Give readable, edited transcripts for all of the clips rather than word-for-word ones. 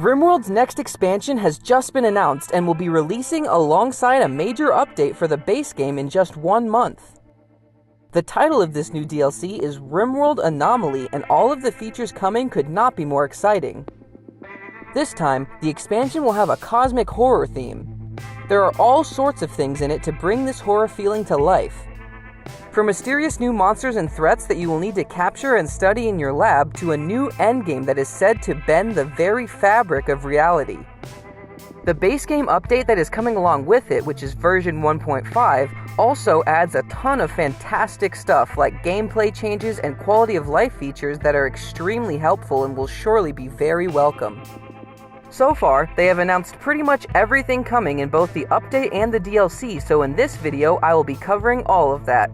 Rimworld's next expansion has just been announced and will be releasing alongside a major update for the base game in just 1 month. The title of this new DLC is Rimworld Anomaly, and all of the features coming could not be more exciting. This time, the expansion will have a cosmic horror theme. There are all sorts of things in it to bring this horror feeling to life. From mysterious new monsters and threats that you will need to capture and study in your lab to a new endgame that is said to bend the very fabric of reality. The base game update that is coming along with it, which is version 1.5, also adds a ton of fantastic stuff like gameplay changes and quality of life features that are extremely helpful and will surely be very welcome. So far, they have announced pretty much everything coming in both the update and the DLC, so in this video I will be covering all of that.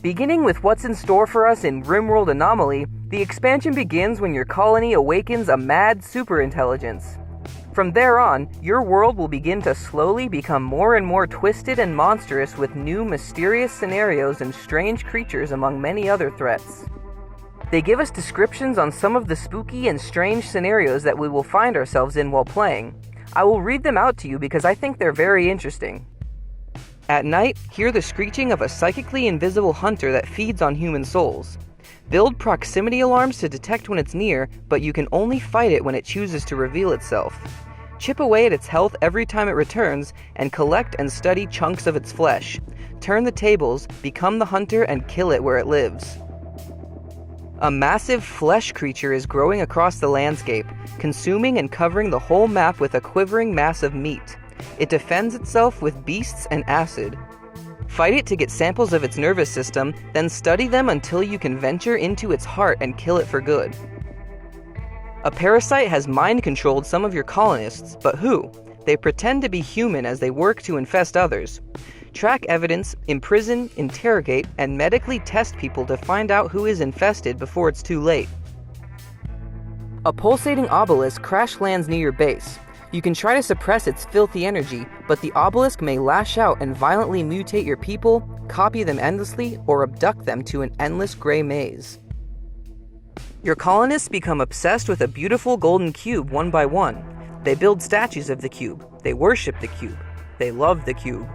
Beginning with what's in store for us in Rimworld Anomaly, the expansion begins when your colony awakens a mad superintelligence. From there on, your world will begin to slowly become more and more twisted and monstrous with new mysterious scenarios and strange creatures among many other threats. They give us descriptions on some of the spooky and strange scenarios that we will find ourselves in while playing. I will read them out to you because I think they're very interesting. At night, hear the screeching of a psychically invisible hunter that feeds on human souls. Build proximity alarms to detect when it's near, but you can only fight it when it chooses to reveal itself. Chip away at its health every time it returns, and collect and study chunks of its flesh. Turn the tables, become the hunter, and kill it where it lives. A massive flesh creature is growing across the landscape, consuming and covering the whole map with a quivering mass of meat. It defends itself with beasts and acid. Fight it to get samples of its nervous system, then study them until you can venture into its heart and kill it for good. A parasite has mind-controlled some of your colonists, but who? They pretend to be human as they work to infest others. Track evidence, imprison, interrogate, and medically test people to find out who is infested before it's too late. A pulsating obelisk crash lands near your base. You can try to suppress its filthy energy, but the obelisk may lash out and violently mutate your people, copy them endlessly, or abduct them to an endless gray maze. Your colonists become obsessed with a beautiful golden cube one by one. They build statues of the cube. They worship the cube. They love the cube.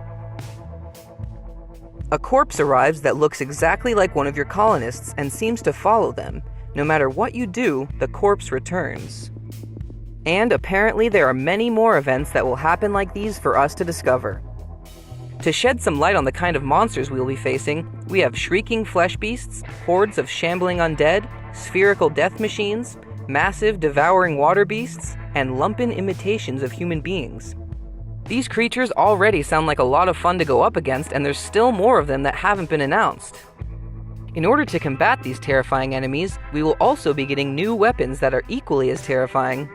A corpse arrives that looks exactly like one of your colonists and seems to follow them. No matter what you do, the corpse returns. And apparently there are many more events that will happen like these for us to discover. To shed some light on the kind of monsters we will be facing, we have shrieking flesh beasts, hordes of shambling undead, spherical death machines, massive devouring water beasts, and lumpen imitations of human beings. These creatures already sound like a lot of fun to go up against, and there's still more of them that haven't been announced. In order to combat these terrifying enemies, we will also be getting new weapons that are equally as terrifying.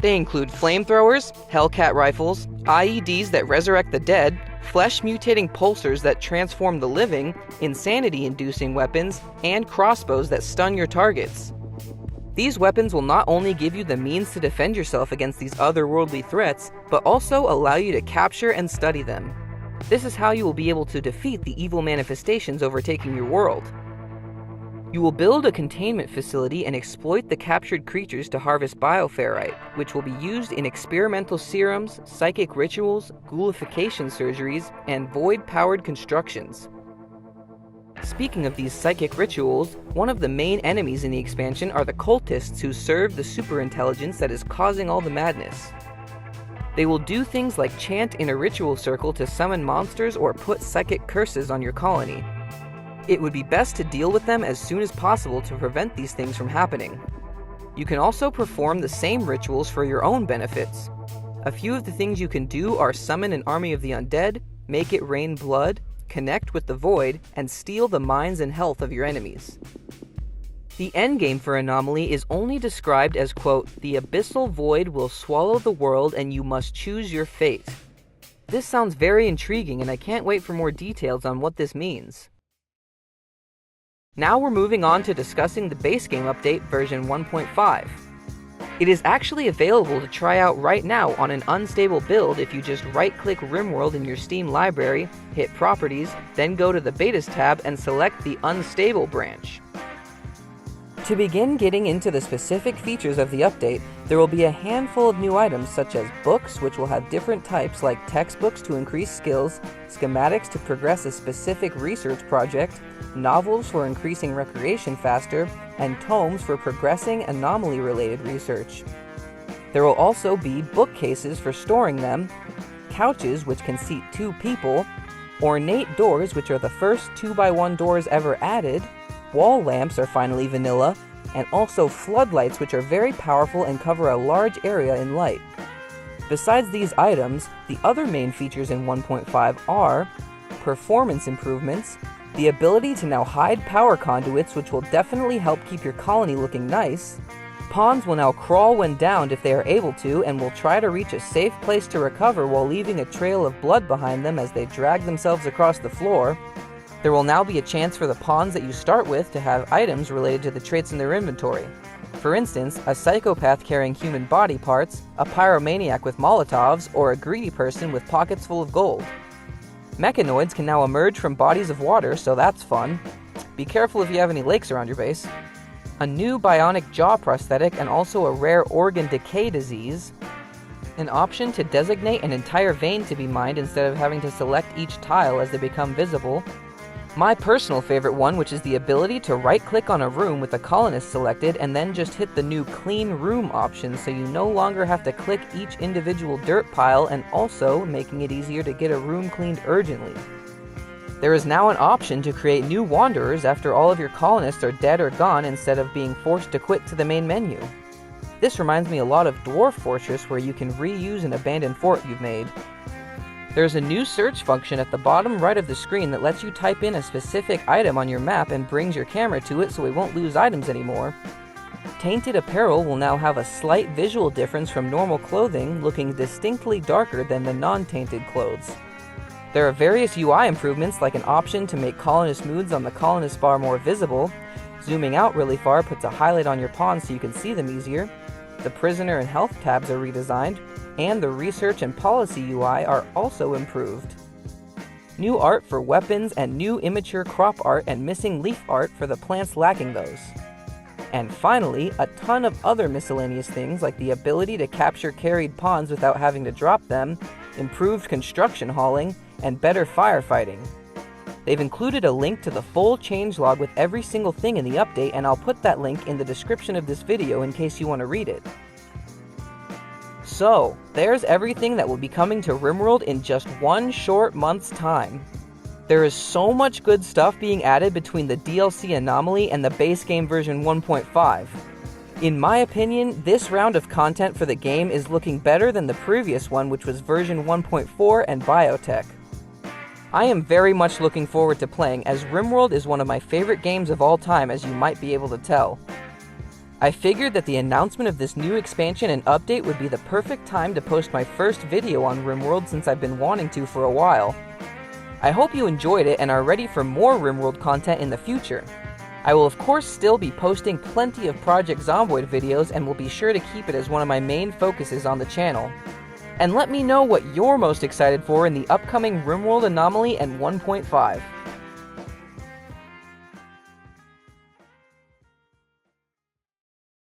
They include flamethrowers, Hellcat rifles, IEDs that resurrect the dead, flesh-mutating pulsers that transform the living, insanity-inducing weapons, and crossbows that stun your targets. These weapons will not only give you the means to defend yourself against these otherworldly threats, but also allow you to capture and study them. This is how you will be able to defeat the evil manifestations overtaking your world. You will build a containment facility and exploit the captured creatures to harvest bioferrite, which will be used in experimental serums, psychic rituals, ghoulification surgeries, and void-powered constructions. Speaking of these psychic rituals, one of the main enemies in the expansion are the cultists who serve the superintelligence that is causing all the madness. They will do things like chant in a ritual circle to summon monsters or put psychic curses on your colony. It would be best to deal with them as soon as possible to prevent these things from happening. You can also perform the same rituals for your own benefits. A few of the things you can do are summon an army of the undead, make it rain blood, connect with the void, and steal the minds and health of your enemies. The endgame for Anomaly is only described as, quote, "The abyssal void will swallow the world and you must choose your fate." This sounds very intriguing and I can't wait for more details on what this means. Now we're moving on to discussing the base game update version 1.5. It is actually available to try out right now on an unstable build if you just right-click Rimworld in your Steam library, hit Properties, then go to the Betas tab and select the Unstable branch. To begin getting into the specific features of the update, There will be a handful of new items such as books, which will have different types like textbooks to increase skills, schematics to progress a specific research project, novels for increasing recreation faster, and tomes for progressing anomaly-related research. There will also be bookcases for storing them, couches which can seat 2 people, ornate doors which are the first 2x1 doors ever added, wall lamps are finally vanilla, and also floodlights which are very powerful and cover a large area in light. Besides these items, the other main features in 1.5 are performance improvements, the ability to now hide power conduits which will definitely help keep your colony looking nice. Pawns will now crawl when downed if they are able to and will try to reach a safe place to recover while leaving a trail of blood behind them as they drag themselves across the floor. There will now be a chance for the pawns that you start with to have items related to the traits in their inventory. For instance, a psychopath carrying human body parts, a pyromaniac with Molotovs, or a greedy person with pockets full of gold. Mechanoids can now emerge from bodies of water, so that's fun. Be careful if you have any lakes around your base. A new bionic jaw prosthetic and also a rare organ decay disease. An option to designate an entire vein to be mined instead of having to select each tile as they become visible. My personal favorite one, which is the ability to right-click on a room with a colonist selected and then just hit the new Clean Room option so you no longer have to click each individual dirt pile, and also making it easier to get a room cleaned urgently. There is now an option to create new wanderers after all of your colonists are dead or gone instead of being forced to quit to the main menu. This reminds me a lot of Dwarf Fortress, where you can reuse an abandoned fort you've made. There's a new search function at the bottom right of the screen that lets you type in a specific item on your map and brings your camera to it so we won't lose items anymore. Tainted apparel will now have a slight visual difference from normal clothing, looking distinctly darker than the non-tainted clothes. There are various UI improvements, like an option to make colonist moods on the colonist bar more visible. Zooming out really far puts a highlight on your pawns so you can see them easier. The prisoner and health tabs are redesigned, and the research and policy UI are also improved. New art for weapons and new immature crop art and missing leaf art for the plants lacking those. And finally, a ton of other miscellaneous things like the ability to capture carried pawns without having to drop them, improved construction hauling, and better firefighting. They've included a link to the full changelog with every single thing in the update, and I'll put that link in the description of this video in case you want to read it. So, there's everything that will be coming to Rimworld in just 1 short month's time. There is so much good stuff being added between the DLC Anomaly and the base game version 1.5. In my opinion, this round of content for the game is looking better than the previous one, which was version 1.4 and Biotech. I am very much looking forward to playing, as Rimworld is one of my favorite games of all time, as you might be able to tell. I figured that the announcement of this new expansion and update would be the perfect time to post my first video on Rimworld, since I've been wanting to for a while. I hope you enjoyed it and are ready for more Rimworld content in the future. I will of course still be posting plenty of Project Zomboid videos, and will be sure to keep it as one of my main focuses on the channel. And let me know what you're most excited for in the upcoming Rimworld Anomaly and 1.5.